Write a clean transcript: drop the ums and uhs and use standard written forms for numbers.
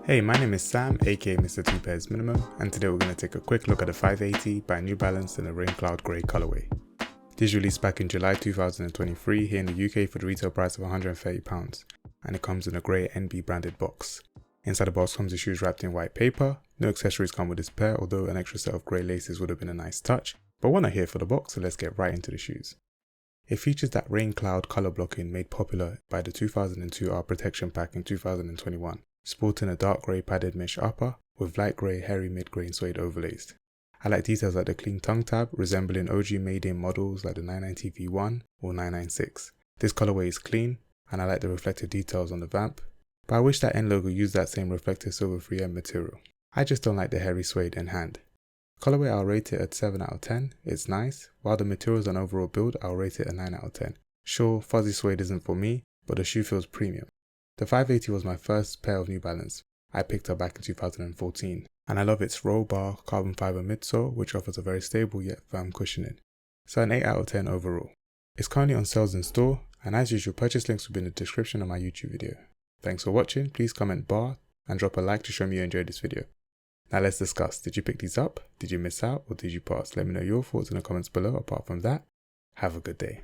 Hey, my name is Sam, aka Mr. Two Pairs Minimum, and today we're going to take a quick look at the 580 by New Balance in the Raincloud Grey colorway. This is released back in July 2023 here in the UK for the retail price of £130, and it comes in a grey NB branded box. Inside the box comes the shoes wrapped in white paper. No accessories come with this pair, although an extra set of grey laces would have been a nice touch, but we're not here for the box, so let's get right into the shoes. It features that Raincloud colour blocking made popular by the 2002 R Protection Pack in 2021. Sporting a dark grey padded mesh upper with light grey hairy mid-grain suede overlays. I like details like the clean tongue tab resembling OG made-in models like the 990V1 or 996. This colorway is clean and I like the reflective details on the vamp, but I wish that end logo used that same reflective silver 3M material. I just don't like the hairy suede in hand. Colorway I'll rate it at 7 out of 10, it's nice, while the materials and overall build I'll rate it a 9 out of 10. Sure, fuzzy suede isn't for me, but the shoe feels premium. The 580 was my first pair of New Balance. I picked up back in 2014, and I love its roll bar carbon fiber midsole, which offers a very stable yet firm cushioning. So an 8 out of 10 overall. It's currently on sales in store, and as usual, purchase links will be in the description of my YouTube video. Thanks for watching, please comment bar and drop a like to show me you enjoyed this video. Now let's discuss, did you pick these up, did you miss out, or did you pass? Let me know your thoughts in the comments below. Apart from that, have a good day.